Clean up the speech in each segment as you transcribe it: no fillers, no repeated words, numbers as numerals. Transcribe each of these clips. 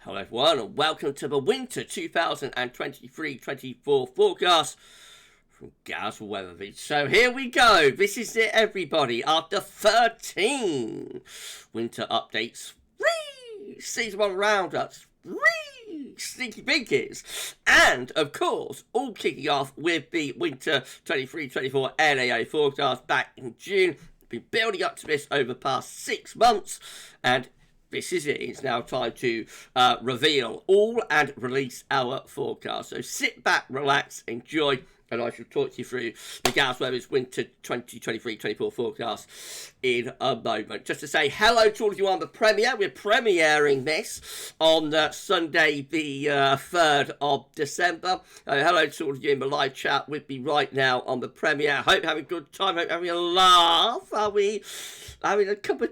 Hello everyone and welcome to the winter 2023-24 forecast from GavsWeatherVids. So here we go, this is it everybody, after 13 winter updates, 3 season 1 roundups, 3 sneaky biggies, and of course all kicking off with the winter 23-24 NAO forecast back in June. Been building up to this over the past 6 months, and this is it. It's now time to reveal all and release our forecast. So sit back, relax, enjoy, and I shall talk you through the GavsWeatherVids Winter 2023-24 forecast in a moment. Just to say hello to all of you on the premiere. We're premiering this on Sunday the 3rd of December. Hello to all of you in the live chat with me right now on the premiere. Hope you're having a good time. Hope you're having a laugh. Are we having a cup of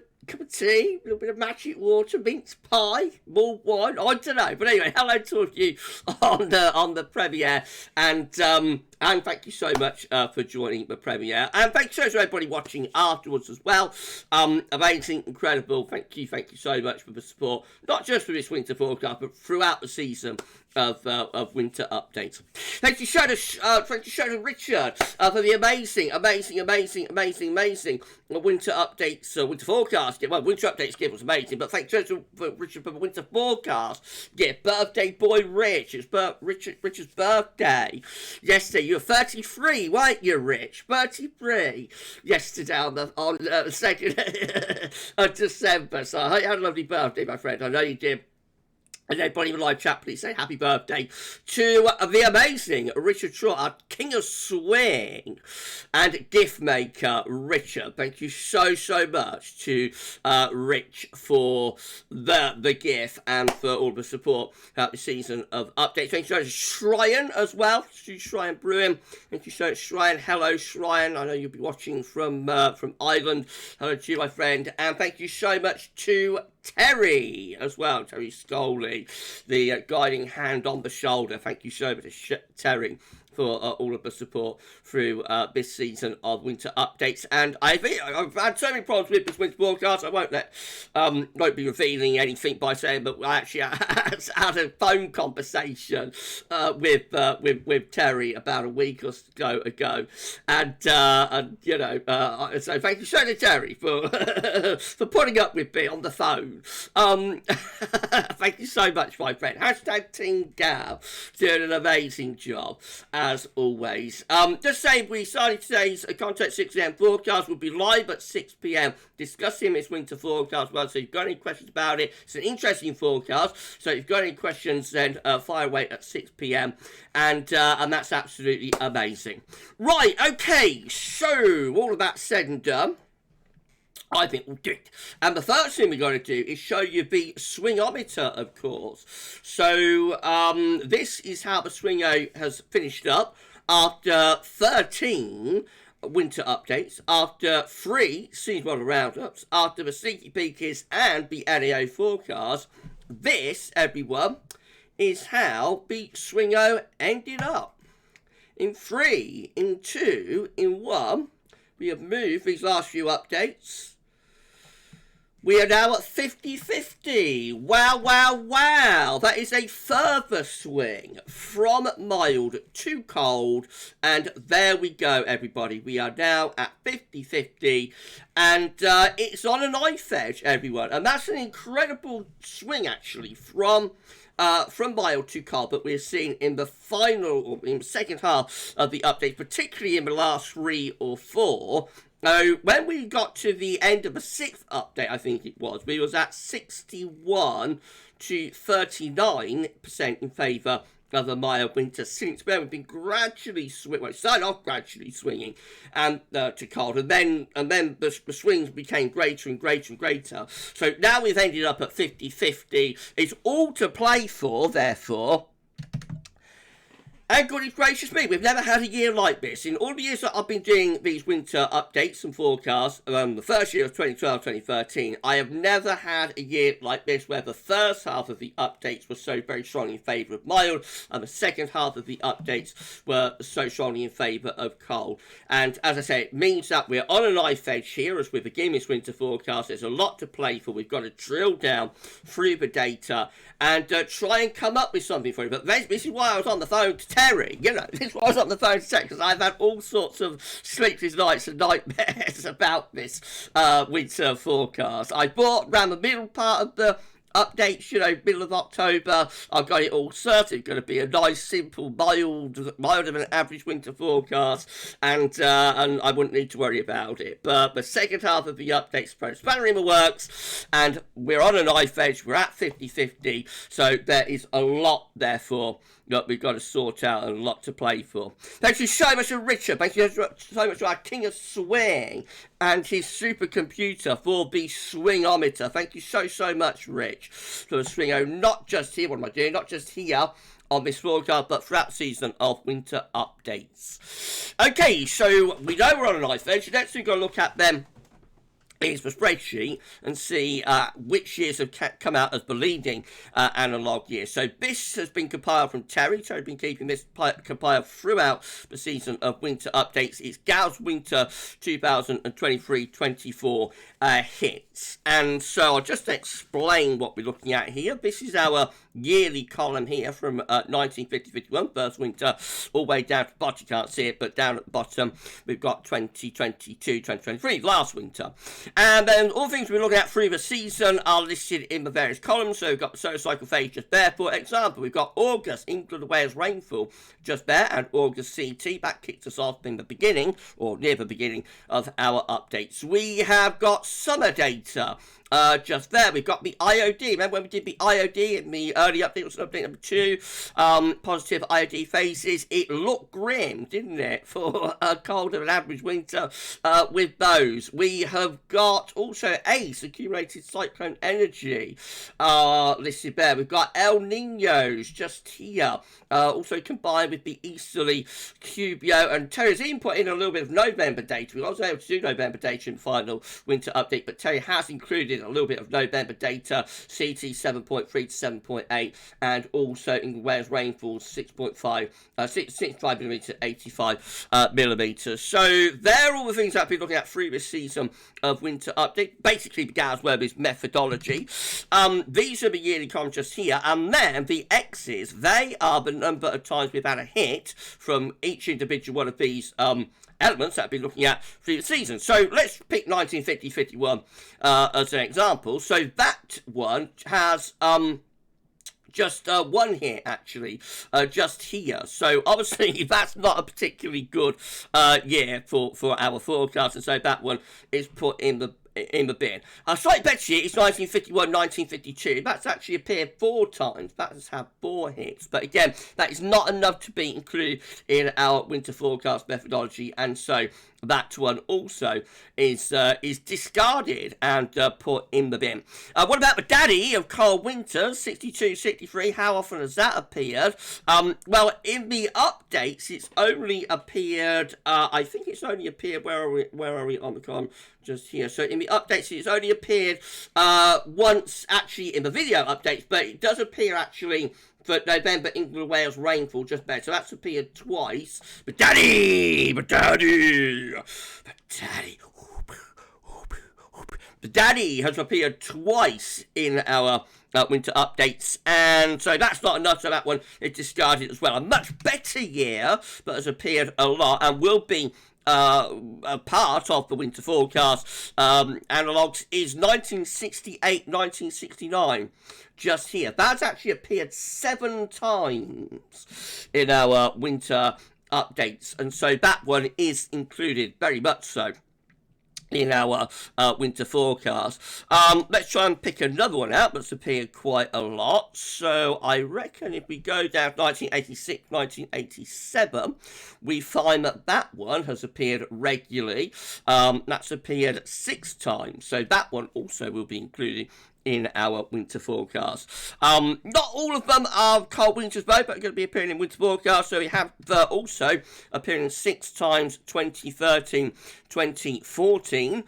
tea, a little bit of magic water, mince pie, more wine, I don't know. But anyway, hello to all of you on the premiere, and thank you so much for joining the premiere, and thanks so much to everybody watching afterwards as well. Amazing, incredible. Thank you so much for the support, not just for this winter forecast, but throughout the season of winter updates. Thank you so to Richard for the amazing winter updates, winter forecast. Well, winter updates gift was amazing, but thanks so to Richard for the winter forecast. Yeah, birthday boy Rich. It's Richard's birthday yesterday. You were 33, weren't you, Rich? 33 yesterday on the 2nd of December. So I hope you had a lovely birthday, my friend. I know you did. And everybody in the live chat, please say happy birthday to the amazing Richard Trott, our king of swing and gift maker, Richard. Thank you so much to Rich for the gift and for all the support throughout the season of updates. Thank you so much to Shryan as well, to Shryan Brewing. Thank you so much, Shryan. Hello, Shryan. I know you'll be watching from Ireland. Hello to you, my friend. And thank you so much to Terry as well, Terry Scoley, the guiding hand on the shoulder. Thank you so much, Terry, for all of the support through this season of winter updates. And I've had so many problems with this winter broadcast. I won't be revealing anything by saying, but I actually had a phone conversation with Terry about a week or so ago, and you know, so thank you so much, Terry, for for putting up with me on the phone. Thank you so much, my friend. Hashtag Team Gav, doing an amazing job as always. Just saying, we started today's Contact 6 AM forecast. We'll be live at 6 PM discussing this winter forecast. Well, so if you've got any questions about it, it's an interesting forecast. So if you've got any questions, then fire away at 6 PM, and that's absolutely amazing. Right, okay, so all of that said and done, I think we'll do it. And the first thing we're going to do is show you the swingometer, of course. So this is how the swingo has finished up after 13 winter updates, after 3 season 1 roundups, after the sneaky peekies and the NAO forecast. This, everyone, is how the swingo ended up. In 3, in 2, in 1, we have moved these last few updates. We are now at 50-50. Wow. That is a further swing from mild to cold. And there we go, everybody. We are now at 50-50. And it's on a knife edge, everyone. And that's an incredible swing, actually, from mild to cold, but we're seeing in the final, or in the second half of the update, particularly in the last 3 or 4. Now, when we got to the end of the 6th update, I think it was, we was at 61 to 39% in favour of the mild winter. Since then, we've been gradually swinging. Well, it started off gradually swinging and to cold, and then the swings became greater and greater. So now we've ended up at 50-50. It's all to play for, therefore. And goodness gracious me, we've never had a year like this. In all the years that I've been doing these winter updates and forecasts, the first year of 2012-2013, I have never had a year like this where the first half of the updates were so very strongly in favour of mild, and the second half of the updates were so strongly in favour of cold. And as I say, it means that we're on a knife edge here as we begin this winter forecast. There's a lot to play for. We've got to drill down through the data and try and come up with something for you. But this is why I was on the phone to Terry. You know, this is why I was on the phone to Terry, because I've had all sorts of sleepless nights and nightmares about this winter forecast. I bought around the middle part of the updates, you know, middle of October. I've got it all certain. It's going to be a nice, simple, milder than average winter forecast, and I wouldn't need to worry about it. But the second half of the update's thrown a spanner in the works, and we're on a knife edge. We're at 50-50, so there is a lot, therefore, that we've got to sort out and a lot to play for. Thank you so much to Richard. Thank you so much to our King of Swing and his supercomputer for the swingometer. Thank you so much, Rich, for the swingo. Not just here, what am I doing? Not just here on this forecast, but throughout the season of winter updates. Okay, so we know we're on a knife edge. Next we've got to look at them is the spreadsheet and see which years have come out as the leading analog years. So this has been compiled from Terry. Terry's been keeping this compiled throughout the season of winter updates. It's Gavs Winter 2023-24 hits. And so I'll just explain what we're looking at here. This is our yearly column here from 1950-51, first winter, all the way down to the bottom. You can't see it, but down at the bottom we've got 2022-2023, last winter. And then all the things we're looking at through the season are listed in the various columns. So we've got the solar cycle phase just there. For example, we've got August, England and Wales rainfall just there, and August CT. That kicks us off in the beginning, or near the beginning, of our updates. We have got summer data. Just there, we've got the IOD. Remember when we did the IOD in the early update, was update number 2, positive IOD phases? It looked grim, didn't it, for a colder than average winter with those. We have got also ACE, accumulated cyclone energy, listed there. We've got El Niños just here, also combined with the easterly QBO. And Terry's even put in a little bit of November data. We wasn't able to do November data in the final winter update, but Terry has included a little bit of November data, CT 7.3 to 7.8, and also in Wales rainfall 65 millimetres, 85 millimetres. So they're all the things that I've been looking at through this season of winter update. Basically, the GavsWeatherVids methodology. These are the yearly columns just here, and then the X's, they are the number of times we've had a hit from each individual one of these elements that I've been looking at through the season. So let's pick 1950-51 as an example. So that one has just one hit, actually, just here. So obviously that's not a particularly good year for our forecast, and so that one is put in the bin. A slight better year is 1951-1952. That's actually appeared 4 times. That has had 4 hits. But again, that is not enough to be included in our winter forecast methodology, and so that one also is discarded and put in the bin. What about the daddy of cold winters, 62-63? How often has that appeared? Well, in the updates, it's only appeared, I think it's only appeared, where are we on the column? Just here. So in the updates, it's only appeared once, actually, in the video updates, but it does appear, actually, for November, England and Wales rainfall just there. So that's appeared twice. But daddy, the daddy has appeared twice in our winter updates, and so that's not enough, so that one is discarded as well. A much better year, but has appeared a lot and will be a part of the winter forecast analogues, is 1968-1969, just here. That's actually appeared 7 times in our winter updates, and so that one is included, very much so, in our winter forecast. Let's try and pick another one out that's appeared quite a lot. So I reckon if we go down to 1986, 1987, we find that that one has appeared regularly. That's appeared 6 times. So that one also will be included in our winter forecast. Not all of them are cold winters, though, but are going to be appearing in winter forecast. So we have also appearing 6 times 2013, 2014.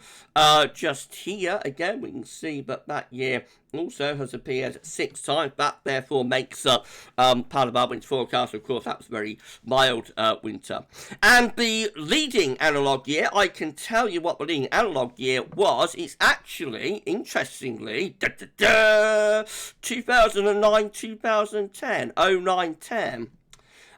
Just here, again, we can see that that year also has appeared 6 times. That therefore makes up part of our winter forecast. Of course, that was a very mild winter. And the leading analogue year, I can tell you what the leading analogue year was. It's actually, interestingly, 2009, 2010, 09, 10.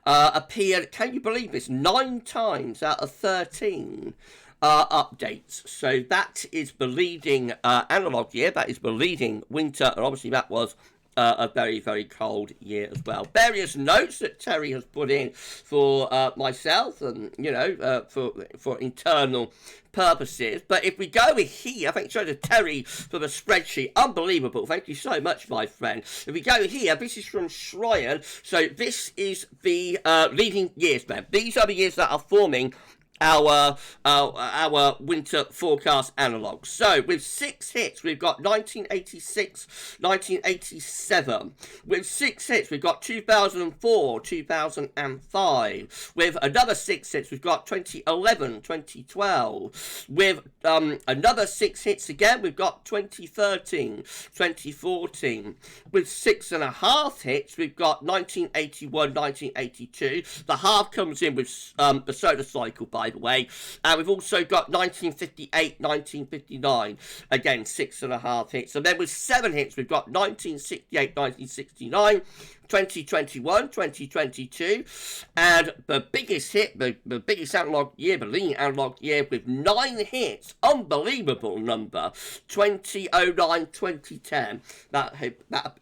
Appeared, can you believe this, 9 times out of 13 updates. So that is the leading analogue year, that is the leading winter, and obviously that was a very, very cold year as well. Various notes that Terry has put in for myself and, you know, for internal purposes. But if we go here, thank you to Terry for the spreadsheet. Unbelievable. Thank you so much, my friend. If we go here, this is from Shryan. So this is the leading years, man. These are the years that are forming our winter forecast analogue. So with 6 hits, we've got 1986, 1987. With 6 hits, we've got 2004, 2005. With another 6 hits, we've got 2011, 2012. With another 6 hits again, we've got 2013, 2014. With 6.5 hits, we've got 1981, 1982. The half comes in with the solar cycle, by the way. And we've also got 1958, 1959. Again, 6.5 hits. And then with 7 hits, we've got 1968, 1969. 2021, 2022, and the biggest hit, the biggest analog year, the leading analog year with 9 hits, unbelievable number, 2009, 2010. That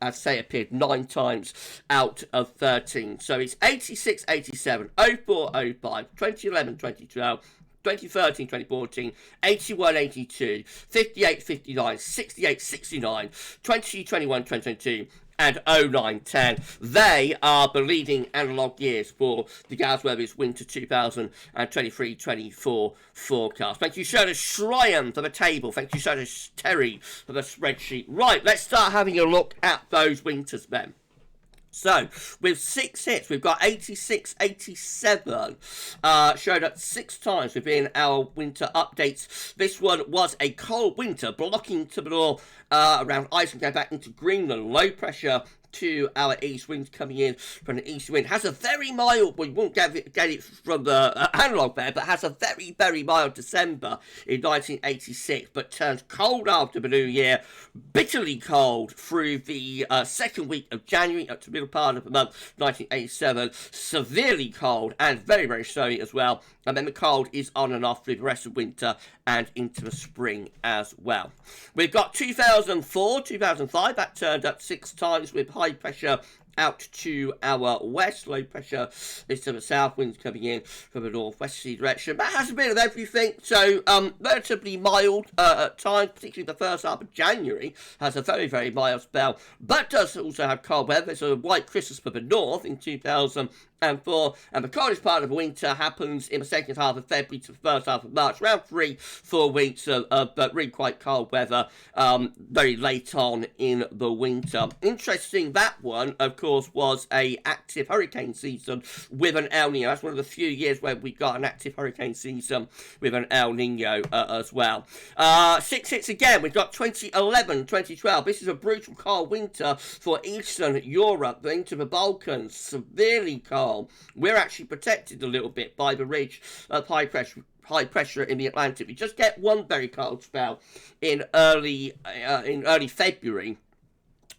I'd say appeared 9 times out of 13. So it's 86, 87, 04, 05, 2011, 2012. 2013, 2014, 81, 82, 58, 59, 68, 69, 2021, 2022, and 09, 10. They are the leading analogue years for the GavsWeatherVids Winter 2023-24 forecast. Thank you so much, Shryan, for the table. Thank you so much, Terry, for the spreadsheet. Right, let's start having a look at those winters then. So, with 6 hits, we've got 86, 87, showed up 6 times within our winter updates. This one was a cold winter, blocking to the north around Iceland, going back into Greenland. Low pressure to our east, winds coming in from the east wind. Has a very mild, well, you won't get it from the analogue there, but has a very, very mild December in 1986, but turns cold after the new year, bitterly cold through the second week of January up to the middle part of the month, 1987, severely cold and very, very snowy as well. And then the cold is on and off through the rest of winter and into the spring as well. We've got 2004, 2005, that turned up 6 times with high pressure out to our west, low pressure is to the south, winds coming in from the northwesterly direction. But it has a bit of everything, so relatively mild at times, particularly the first half of January has a very, very mild spell, but does also have cold weather. There's a white Christmas for the north in 2004, and the coldest part of the winter happens in the second half of February to the first half of March, around 3-4 weeks but really quite cold weather very late on in the winter. Interesting, that one, of course, was a active hurricane season with an El Nino. That's one of the few years where we got an active hurricane season with an El Nino as well. 6 hits again, we've got 2011, 2012. This is a brutal cold winter for Eastern Europe, into the Balkans, severely cold. We're actually protected a little bit by the ridge of high pressure in the Atlantic. We just get one very cold spell in early February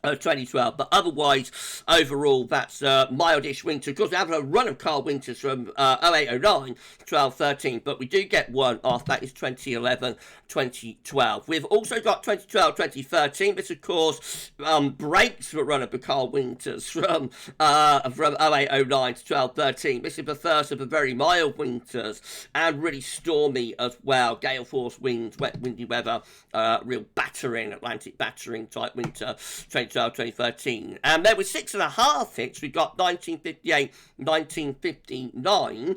2012, but otherwise, overall, that's mildish winter. Of course, we have a run of cold winters from 08, 09, 12, 13, but we do get one off. That is 2011, 2012. We've also got 2012, 2013. This, of course, breaks the run of the cold winters from 08, 09 to 12, 13. This is the first of the very mild winters and really stormy as well. Gale force winds, wet, windy weather, real battering, Atlantic battering type winter. 2012, 2013. And then with 6.5 hits, we got 1958, 1959.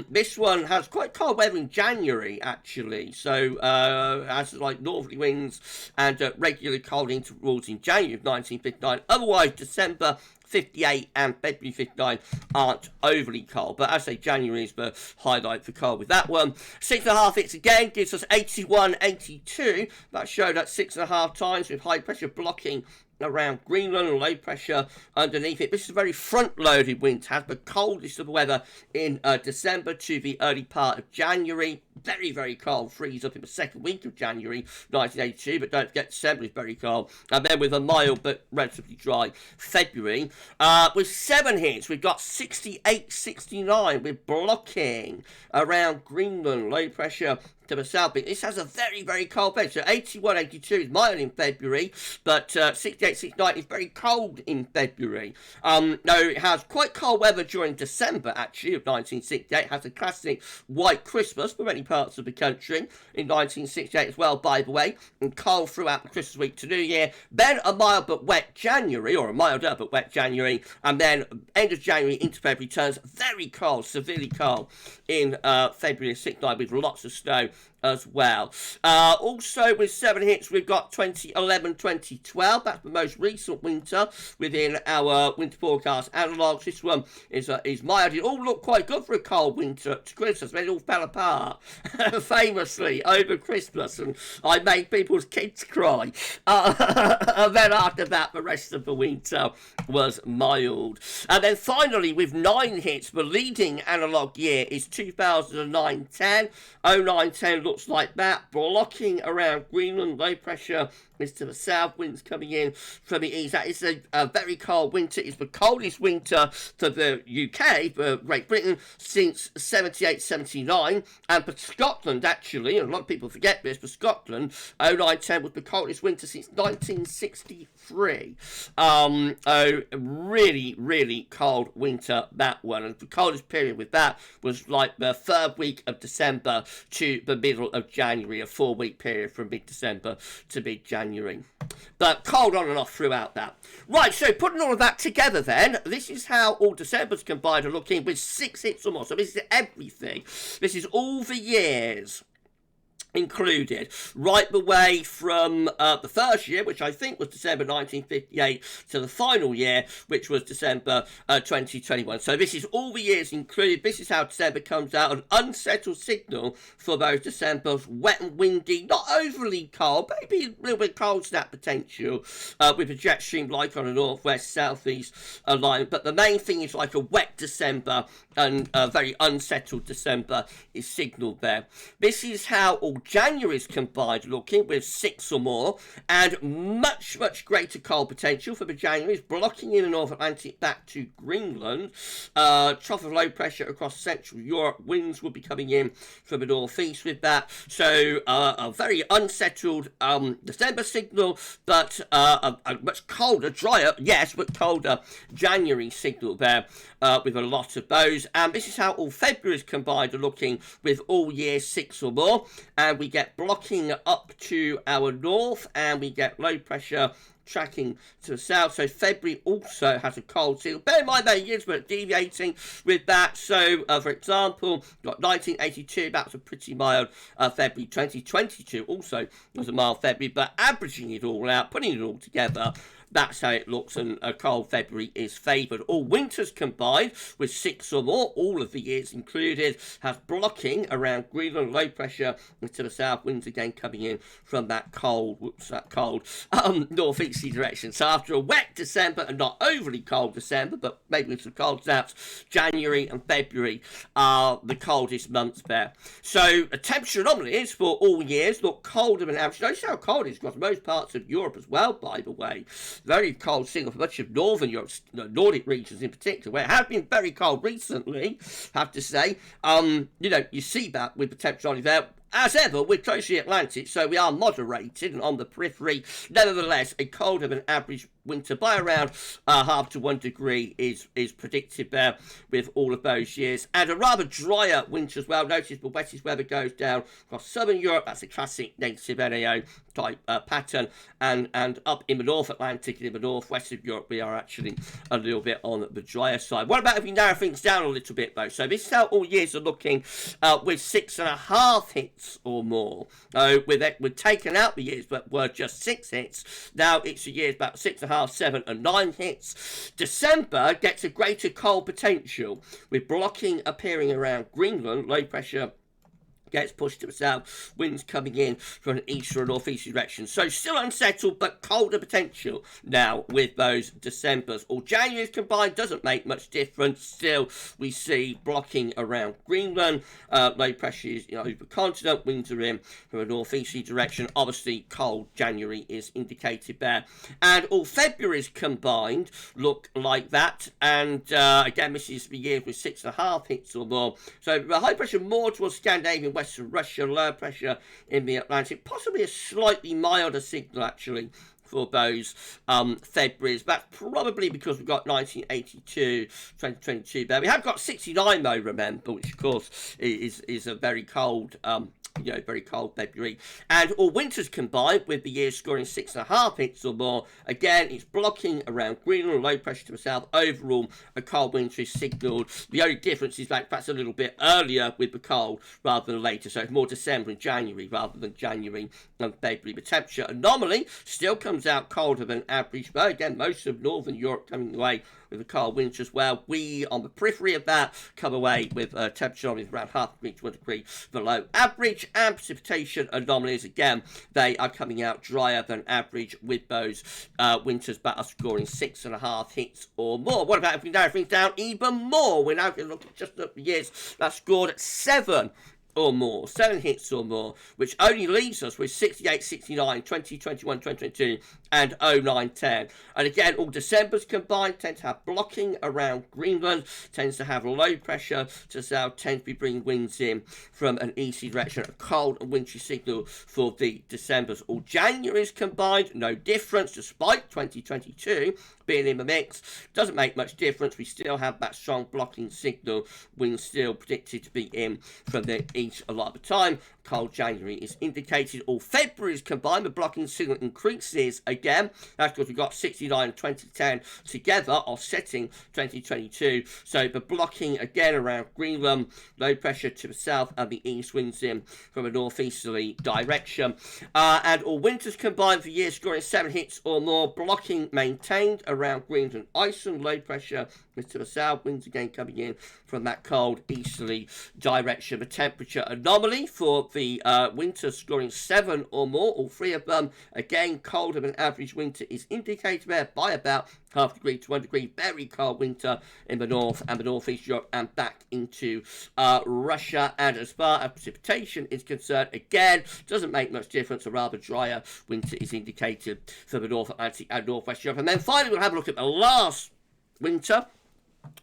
This one has quite cold weather in January, actually. So, has like northerly winds and regular cold intervals in January of 1959. Otherwise, December 58 and February 59 aren't overly cold, but as I say, January is the highlight for cold with that one. 6.5 hits again gives us 81, 82. That showed at 6.5 times with high pressure blocking around Greenland and low pressure underneath it. This is a very front-loaded winter, has the coldest of the weather in December to the early part of January. Very, very cold, freeze up in the second week of January 1982, but don't forget December is very cold. And then with a mild but relatively dry February. With 7 hits, we've got 68, 69 with blocking around Greenland, low pressure to the south. This has a very, very cold bed. So 81, 82 is mild in February, but 68, 69 is very cold in February. No, it has quite cold weather during December, actually, of 1968. It has a classic white Christmas for many parts of the country in 1968 as well, by the way, and cold throughout the Christmas week to New Year. Then a mild but wet January, or a milder but wet January, and then end of January into February turns very cold, severely cold in February 69 with lots of snow as well. Also with 7 hits, we've got 2011, 2012. That's the most recent winter within our winter forecast analogues. This one is mild. It all looked quite good for a cold winter to Christmas, but it all fell apart famously over Christmas, and I made people's kids cry. And then after that, the rest of the winter was mild. And then finally, with 9 hits, the leading analogue year is 2009-10. 09-10 looks like that, blocking around Greenland, low pressure is to the south, winds coming in from the east. That is a very cold winter. It's the coldest winter for the UK, for Great Britain, since 78, 79, and for Scotland, actually, and a lot of people forget this, for Scotland, 09-10 was the coldest winter since 1963. Really, really cold winter, that one, and the coldest period with that was like the 3rd week of December to the middle of January, a 4-week period from mid-December to mid-January. But cold on and off throughout that. Right, so putting all of that together then, this is how all Decembers combined are looking with 6 hits or more. So this is everything. This is all the years included, right the way from the first year, which I think was December 1958, to the final year, which was December 2021. So this is all the years included. This is how December comes out. An unsettled signal for those Decembers. Wet and windy, not overly cold, maybe a little bit cold snap potential with a jet stream like on a northwest southeast alignment. But the main thing is like a wet December and a very unsettled December is signalled there. This is how all January's combined looking with 6 or more, and much, much greater cold potential for the January's, blocking in the North Atlantic back to Greenland. Trough of low pressure across Central Europe. Winds will be coming in from the northeast with that. So a very unsettled December signal, but a much colder, drier, yes, but colder January signal there with a lot of those. And this is how all February's combined are looking with all year 6 or more. And we get blocking up to our north, and we get low pressure tracking to the south. So February also has a cold signal. Bear in mind that years, but deviating with that. So for example, got 1982, that was a pretty mild February. 2022 also was a mild February, but averaging it all out, putting it all together, that's how it looks, and a cold February is favoured. All winters combined with 6 or more, all of the years included, has blocking around Greenland, low pressure to the south, winds again coming in from that cold, northeasterly direction. So after a wet December and not overly cold December, but maybe with some cold snaps, January and February are the coldest months there. So a temperature anomalies for all years look colder than average. Notice how cold it is across most parts of Europe as well, by the way. Very cold signal for much of Northern Europe, Nordic regions in particular, where it has been very cold recently, I have to say. You see that with the temperature only there. As ever, we're close to the Atlantic, so we are moderated and on the periphery. Nevertheless, a colder than average winter by around half to 1 degree is predicted there with all of those years. And a rather drier winter as well. Notice the wettest weather goes down across southern Europe. That's a classic negative NAO type pattern, and up in the North Atlantic and in the northwest of Europe, we are actually a little bit on the drier side. What about if we narrow things down a little bit, though? So this is how all years are looking with 6.5 hits or more. We've taken out the years that were just 6 hits. Now it's the years about 6.5, 7, and 9 hits. December gets a greater cold potential, with blocking appearing around Greenland, low pressure gets pushed to the south, winds coming in from an east or northeast direction. So still unsettled, but colder potential now with those Decembers. All Januaries combined doesn't make much difference. Still, we see blocking around Greenland. Low pressure is over the continent. Winds are in from a northeasterly direction. Obviously, cold January is indicated there. And all Februaries combined look like that. And again, this is the year with 6.5 hits or more. So the high pressure more towards Scandinavia, Western Russia, low pressure in the Atlantic, possibly a slightly milder signal actually for those Februaries. That's probably because we've got 1982, 2022 there. We have got 69 though, remember, which of course is a very cold very cold February. And all winters combined with the year scoring 6.5 hits or more. Again, it's blocking around Greenland, low pressure to the south. Overall, a cold winter is signalled. The only difference is that perhaps a little bit earlier with the cold rather than later. So it's more December and January rather than January and February. The temperature anomaly still comes out colder than average. But again, most of Northern Europe coming away with a cold winter as well. We, on the periphery of that, come away with a temperature anomaly around 0.5 degree to 1 degree below average. And precipitation anomalies, again, they are coming out drier than average with those winters, but are scoring 6.5 hits or more. What about if we narrow things down even more? We're now going to look at just the years that scored 7 or more, 7 hits or more, which only leaves us with 68, 69, 20, 21, 2022, and 09, 10. And again, all Decembers combined tend to have blocking around Greenland, tends to have low pressure to the south, tends to be bringing winds in from an easterly direction, a cold and wintry signal for the Decembers. All Januaries combined, no difference, despite 2022 being in the mix. Doesn't make much difference. We still have that strong blocking signal. Winds still predicted to be in from the east a lot of the time. Cold January is indicated. All Februaries combined, the blocking signal increases again. That's because we've got 69 and 2010 together, offsetting 2022. So the blocking again around Greenland, low pressure to the south and the east, winds in from a northeasterly direction. And all winters combined for years scoring 7 hits or more, blocking maintained around Greenland and Iceland, low pressure to the south, winds again coming in from that cold easterly direction. The temperature anomaly for the winter scoring 7 or more, all 3 of them, again colder than average winter is indicated there by about 0.5 degree to 1 degree. Very cold winter in the north and the northeast Europe and back into Russia. And as far as precipitation is concerned, again, doesn't make much difference. A rather drier winter is indicated for the North Atlantic and northwest Europe. And then finally, we'll have a look at the last winter,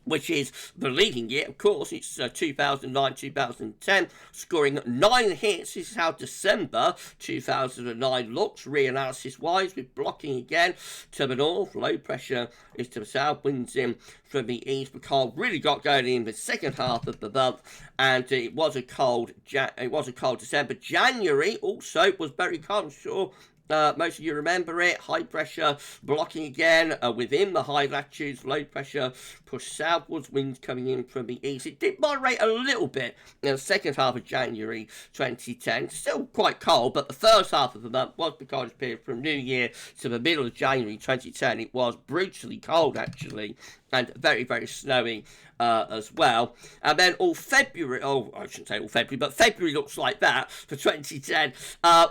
which is the leading year, of course. It's 2009-2010, scoring 9 hits. This is how December 2009 looks, reanalysis-wise, with blocking again to the north. Low pressure is to the south, winds in from the east. The cold really got going in the second half of the month, and it was a cold December. January also was very cold, I'm sure. Most of you remember it. High pressure blocking again within the high latitudes. Low pressure pushed southwards. Winds coming in from the east. It did moderate a little bit in the second half of January 2010. Still quite cold, but the first half of the month was the coldest period from New Year to the middle of January 2010. It was brutally cold, actually, and very, very snowy as well. And then all February, I shouldn't say all February, but February looks like that for 2010,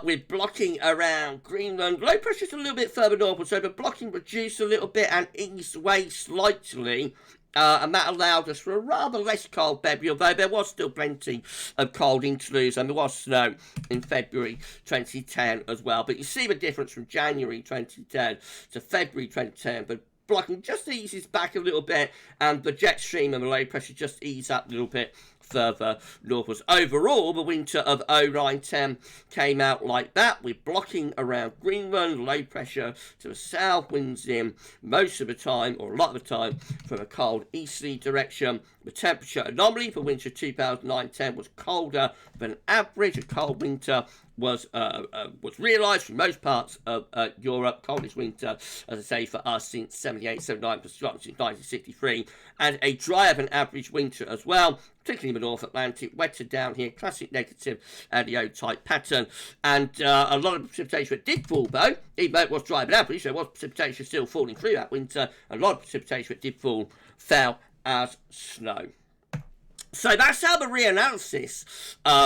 with blocking around Greenland. Low pressure's a little bit further northward, so the blocking reduced a little bit and eased away slightly. And that allowed us for a rather less cold February, although there was still plenty of cold interludes, and there was snow in February 2010 as well. But you see the difference from January 2010 to February 2010. But blocking just eases back a little bit, and the jet stream and the low pressure just ease up a little bit further northwards. Overall, the winter of 09-10 came out like that, with blocking around Greenland, low pressure to the south, winds in most of the time, or a lot of the time, from a cold easterly direction. The temperature anomaly for winter 2009-10 was colder than average, a cold winter was realised for most parts of Europe. Coldest winter, as I say, for us since 78, 79, for Scotland since 1963, and a drier than average winter as well, particularly in the North Atlantic, wetter down here, classic negative NAO type pattern, and a lot of precipitation that did fall though, even though it was drier than average, there was precipitation still falling through that winter. A lot of precipitation that did fall fell as snow. So that's how the reanalysis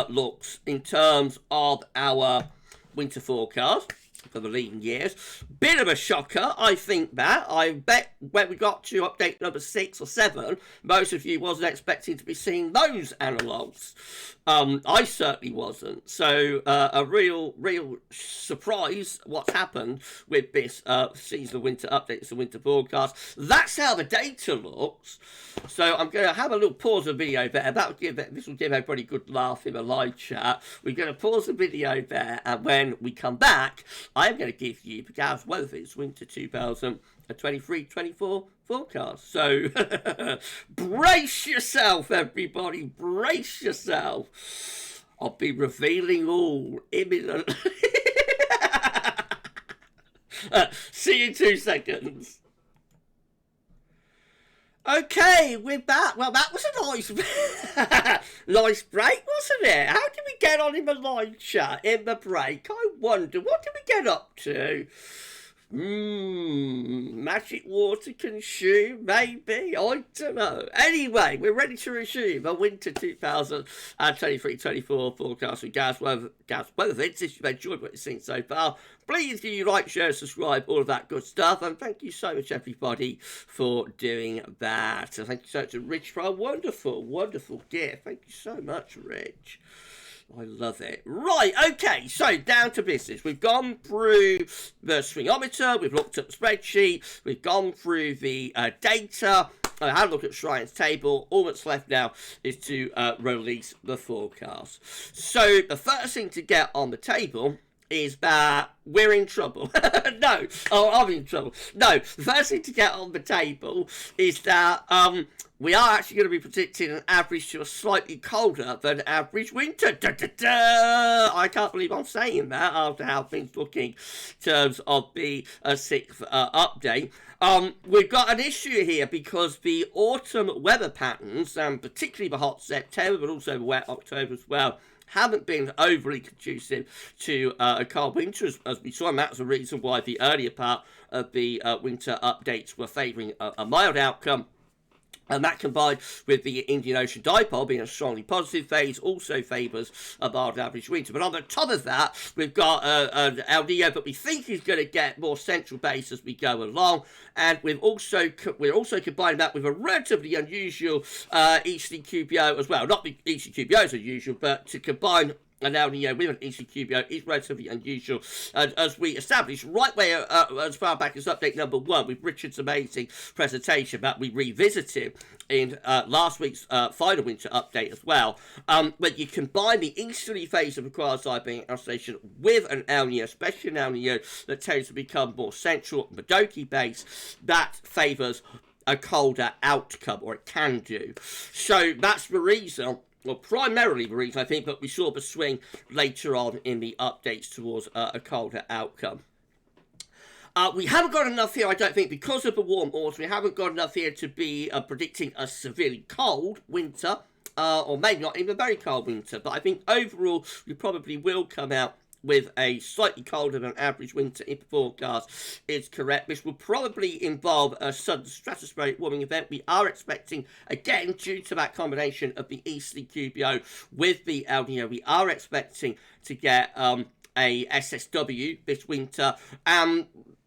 looks in terms of our winter forecast for the leading years. Bit of a shocker, I think that. I bet when we got to update number 6 or 7, most of you wasn't expecting to be seeing those analogues. I certainly wasn't. So a real surprise what's happened with this seasonal winter updates and winter forecast. That's how the data looks. So I'm going to have a little pause the video there. This will give everybody a good laugh in the live chat. We're going to pause the video there, and when we come back, I'm going to give you the GavsWeatherVids Winter 2023-24 forecast. So brace yourself, everybody. Brace yourself. I'll be revealing all imminently. See you in 2 seconds. Okay, we're back. Well, that was a nice break, wasn't it? How did we get on in the live chat in the break? I wonder, what did we get up to? Magic water consume, maybe? I don't know. Anyway, we're ready to resume a winter 2023-24 forecast with GavsWeatherVids. If you've enjoyed what you've seen so far, please do you like, share, subscribe, all of that good stuff. And thank you so much, everybody, for doing that. And thank you so much to Rich for a wonderful, wonderful gift. Thank you so much, Rich. I love it. Right, okay, so down to business. We've gone through the swingometer, we've looked at the spreadsheet, we've gone through the data, I had a look at Shrine's table. All that's left now is to release the forecast. So the first thing to get on the table is that we're in trouble. No, I'm in trouble. No, the first thing to get on the table is that we are actually going to be predicting an average to a slightly colder than average winter. Da, da, da. I can't believe I'm saying that after how things looking in terms of the 6th update. We've got an issue here because the autumn weather patterns, and particularly the hot September, but also the wet October as well, haven't been overly conducive to a cold winter, as we saw, and that's the reason why the earlier part of the winter updates were favouring a mild outcome. And that, combined with the Indian Ocean dipole being a strongly positive phase, also favours a mild average winter. But on the top of that, we've got an El Nino that we think is going to get more central base as we go along. And we're also combining that with a relatively unusual easterly QBO as well. Not the easterly QBO is unusual, but to combine an El Nino with an easterly QBO is relatively unusual. And as we established right way as far back as update number 1 with Richard's amazing presentation that we revisited in last week's final winter update as well, when you combine the easterly phase of a quasi-Benign oscillation with an El Nino, especially an El Nino that tends to become more central, Madoki base, that favours a colder outcome, or it can do. So that's the reason. Well, primarily the reason, I think, but we saw the swing later on in the updates towards a colder outcome. We haven't got enough here, I don't think, because of the warm autumn. We haven't got enough here to be predicting a severely cold winter, or maybe not even a very cold winter. But I think overall, we probably will come out with a slightly colder than average winter if the forecast is correct. This will probably involve a sudden stratospheric warming event. We are expecting, again, due to that combination of the easterly QBO with the El Nino, we are expecting to get a SSW this winter.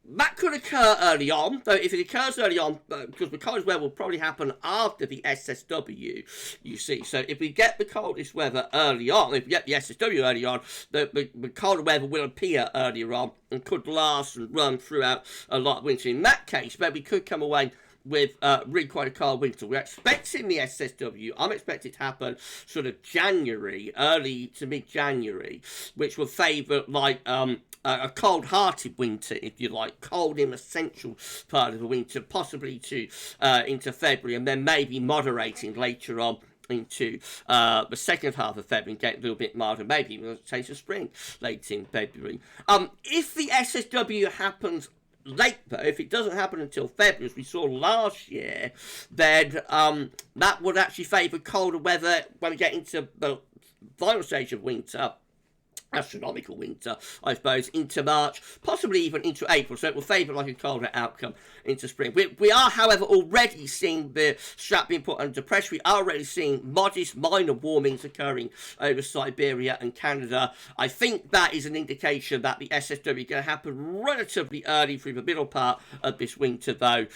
That could occur early on, though if it occurs early on, because the coldest weather will probably happen after the SSW, you see. So if we get the coldest weather early on, if we get the SSW early on, the colder weather will appear earlier on and could last and run throughout a lot of winter. In that case, maybe we could come away with really quite a cold winter. We're expecting the SSW. I'm expecting it to happen sort of January, early to mid-January, which will favour like a cold-hearted winter, if you like, cold in the central part of the winter, possibly to into February, and then maybe moderating later on into the second half of February and get a little bit milder, maybe even a taste of spring late in February. If the SSW happens late, though, if it doesn't happen until February, as we saw last year, then that would actually favour colder weather when we get into the final stage of winter. Astronomical winter, I suppose, into March, possibly even into April, so it will favour like a colder outcome into spring. We are, however, already seeing the strap being put under pressure. We are already seeing modest, minor warmings occurring over Siberia and Canada. I think that is an indication that the SSW is going to happen relatively early through the middle part of this winter, though,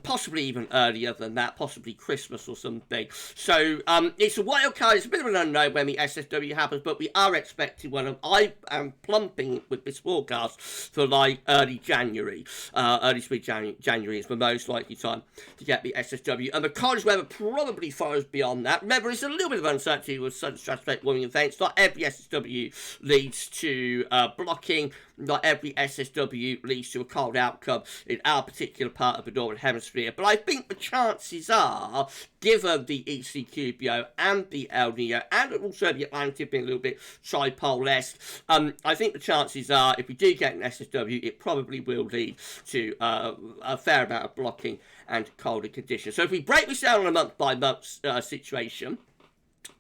possibly even earlier than that, possibly Christmas or something. So it's a wild card. It's a bit of an unknown when the SSW happens, but we are expecting one. I am plumping with this forecast for like early January. Early spring January is the most likely time to get the SSW. And the coldest weather probably follows beyond that. Remember, there's a little bit of uncertainty with sudden stratospheric warming events. Not every SSW leads to blocking. Not every SSW leads to a cold outcome in our particular part of the Northern Hemisphere. But I think the chances are, given the ECQBO and the El Nino, and also the Atlantic being a little bit tripole-esque, I think the chances are, if we do get an SSW, it probably will lead to a fair amount of blocking and colder conditions. So if we break this down on a month-by-month situation,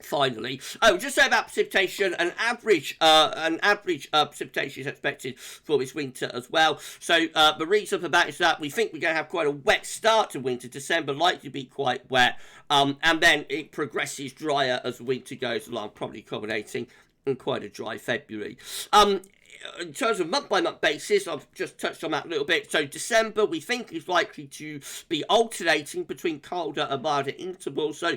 finally, just say about precipitation. An average precipitation is expected for this winter as well. So the reason for that is that we think we're going to have quite a wet start to winter. December likely to be quite wet, and then it progresses drier as the winter goes along, probably culminating in quite a dry February. In terms of month-by-month basis, I've just touched on that a little bit. So December, we think, is likely to be alternating between colder and milder intervals. So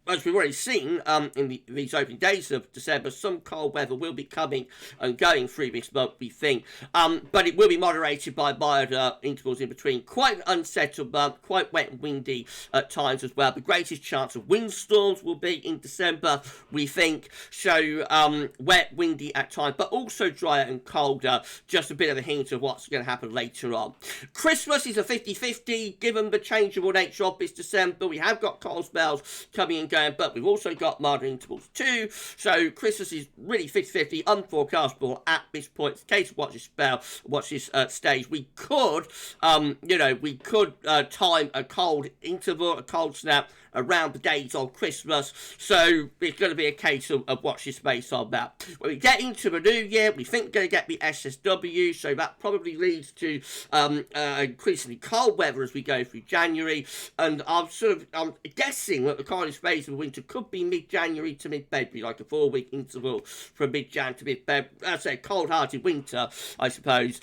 as we've already seen in these opening days of December, some cold weather will be coming and going through this month, we think. But it will be moderated by milder intervals in between. Quite an unsettled month, quite wet and windy at times as well. The greatest chance of windstorms will be in December, we think. So wet, windy at times, but also drier and colder. Just a bit of a hint of what's going to happen later on. Christmas is a 50-50, given the changeable nature of this December. We have got cold spells coming and going, but we've also got milder intervals too. So Christmas is really 50-50, unforecastable at this point. It's a case of watch this spell, watch this stage. We could, time a cold interval, a cold snap around the days of Christmas. So it's going to be a case of watch this space on that. When we get into the new year, we think we're going to get the SSW, so that probably leads to increasingly cold weather as we go through January. And I'm guessing that the coldest phase of the winter could be mid-January to mid-February, like a 4-week interval from mid-Jan to mid-February. That's a cold-hearted winter, I suppose,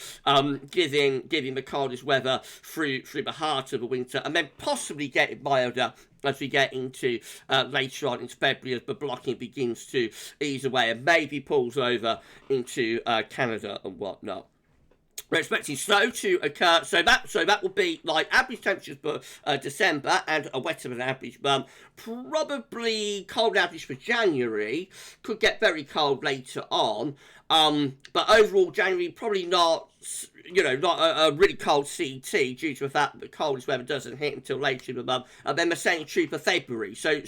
giving the coldest weather through the heart of the winter, and then possibly getting milder as we get into later on into February, as the blocking begins to ease away and maybe pulls over into Canada and whatnot. We're expecting snow to occur, so that will be like average temperatures for December and a wetter than average month. Probably cold average for January, could get very cold later on, but overall January probably not a really cold CT due to the fact that the coldest weather doesn't hit until later in the month, and then the same true for February. So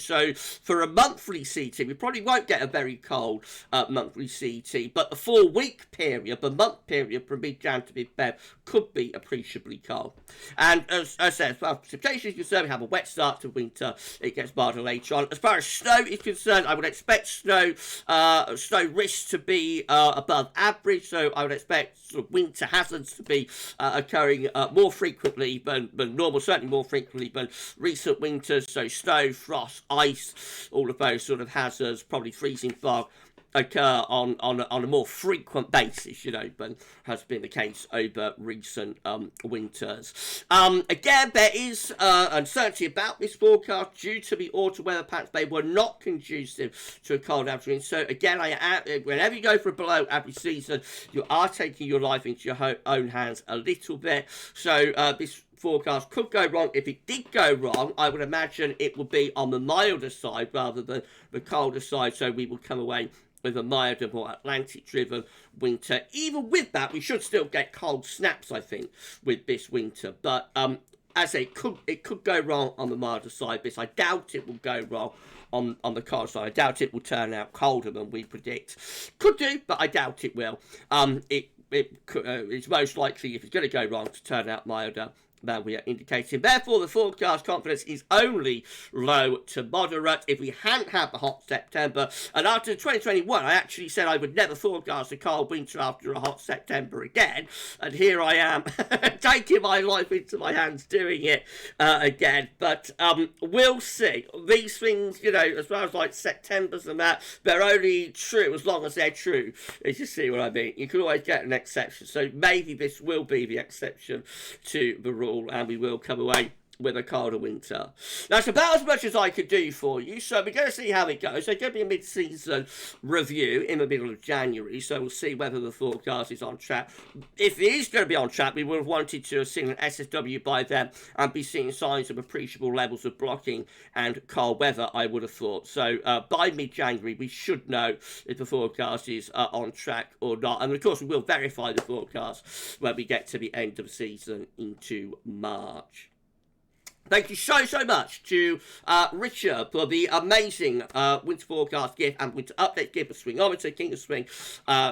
for a monthly CT, we probably won't get a very cold monthly CT, but the 4-week period, the month period from mid-Jan to mid-Feb, could be appreciably cold. And as I said, as far as precipitation is concerned, we have a wet start to winter. It gets milder later on. As far as snow is concerned, I would expect snow risks to be above average, so I would expect sort of winter hazards to be occurring more frequently than normal, certainly more frequently than recent winters. So snow, frost, ice, all of those sort of hazards, probably freezing fog, occur on a more frequent basis, than has been the case over recent winters. Again, there is uncertainty about this forecast due to the autumn weather patterns. They were not conducive to a cold average. So again, whenever you go for a below average season, you are taking your life into your own hands a little bit. So this forecast could go wrong. If it did go wrong, I would imagine it would be on the milder side rather than the colder side. So we will come away with a milder, more Atlantic-driven winter. Even with that, we should still get cold snaps, I think, with this winter. But as I say, it could go wrong on the milder side, but I doubt it will go wrong on the cold side. I doubt it will turn out colder than we predict. Could do, but I doubt it will. It's most likely, if it's going to go wrong, to turn out milder than we are indicating. Therefore, the forecast confidence is only low to moderate. If we hadn't had the hot September, and after 2021, I actually said I would never forecast a cold winter after a hot September again, and here I am taking my life into my hands doing it again. But we'll see. These things, you know, as far as like Septembers and that, they're only true as long as they're true, if you see what I mean. You can always get an exception, so maybe this will be the exception to the rule, and we will come away with a colder winter. That's about as much as I could do for you, so we're going to see how it goes. There's going to be a mid-season review in the middle of January, so we'll see whether the forecast is on track. If it is going to be on track, we would have wanted to have seen an SSW by then and be seeing signs of appreciable levels of blocking and cold weather, I would have thought. So by mid-January, we should know if the forecast is on track or not. And of course, we will verify the forecast when we get to the end of the season into March. Thank you so much to Richard for the amazing winter forecast gift and winter update gift of Swingometer, King of Swing,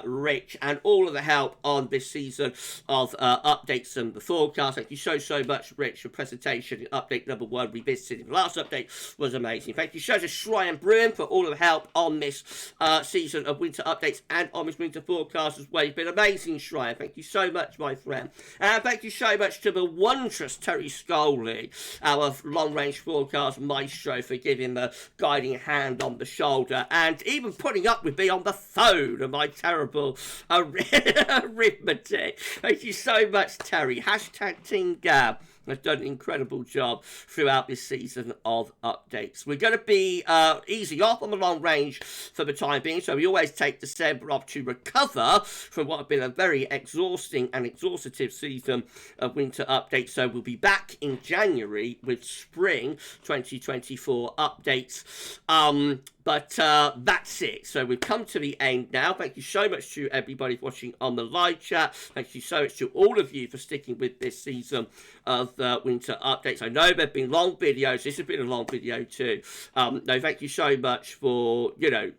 Rich, and all of the help on this season of updates and the forecast. Thank you so much, Rich, for presentation. Update number 1 revisited. The last update was amazing. Thank you so to Shryan Bruin for all of the help on this season of winter updates and on this winter forecast as well. You've been amazing, Shryan. Thank you so much, my friend. And thank you so much to the wondrous Terry Scully, our long-range forecast maestro, for giving the guiding hand on the shoulder and even putting up with me on the phone and my terrible arithmetic. Thank you so much, Terry. Hashtag Team Gab has done an incredible job throughout this season of updates. We're going to be easy off on the long range for the time being, so we always take December off to recover from what has been a very exhausting and exhaustive season of winter updates. So we'll be back in January with spring 2024 updates. But that's it. So we've come to the end now. Thank you so much to everybody watching on the live chat. Thank you so much to all of you for sticking with this season of winter updates. I know there have been long videos. This has been a long video too. No, thank you so much for,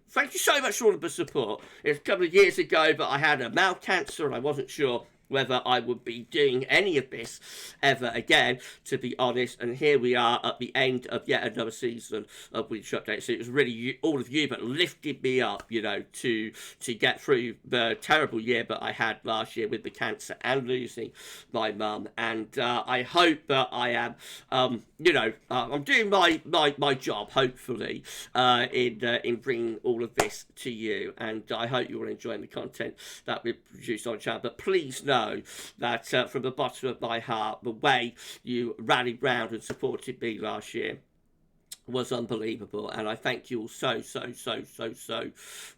thank you so much for all of the support. It's a couple of years ago, but I had a mouth cancer and I wasn't sure whether I would be doing any of this ever again, to be honest. And here we are at the end of yet another season of winter updates. So it was really all of you that lifted me up, to get through the terrible year that I had last year with the cancer and losing my mum. And I hope that I am, I'm doing my job, hopefully, in bringing all of this to you. And I hope you're all enjoying the content that we've produced on the channel. But please know that from the bottom of my heart, the way you rallied round and supported me last year was unbelievable, and I thank you all so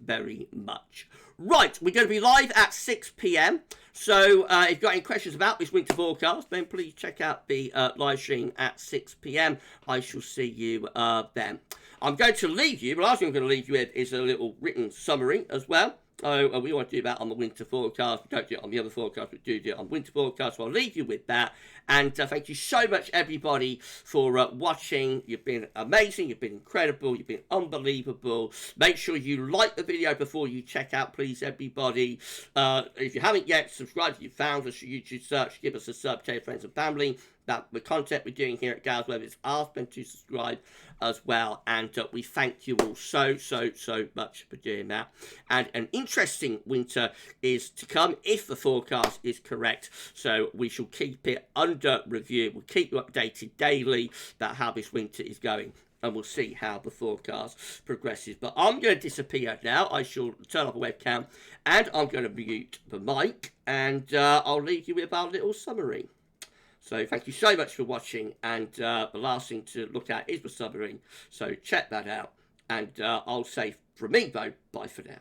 very much. Right, we're going to be live at 6 p.m. So if you've got any questions about this winter forecast, then please check out the live stream at 6 p.m. I shall see you then. I'm going to leave you, the last thing I'm going to leave you with is a little written summary as well. We want to do that on the winter forecast. We don't do it on the other forecast, we do it on winter forecast. So I'll leave you with that. And thank you so much, everybody, for watching. You've been amazing. You've been incredible. You've been unbelievable. Make sure you like the video before you check out, please, everybody. If you haven't yet, subscribe if you found us, YouTube search, give us a sub, tell your friends and family that the content we're doing here at GavsWeatherVids, ask them to subscribe as well. And we thank you all so much for doing that. And an interesting winter is to come if the forecast is correct. So we shall keep it under review. We'll keep you updated daily about how this winter is going, and we'll see how the forecast progresses. But I'm going to disappear now. I shall turn off the webcam, and I'm going to mute the mic, and I'll leave you with our little summary. So thank you so much for watching, and the last thing to look at is the summary, so check that out, and I'll say from me though, bye for now.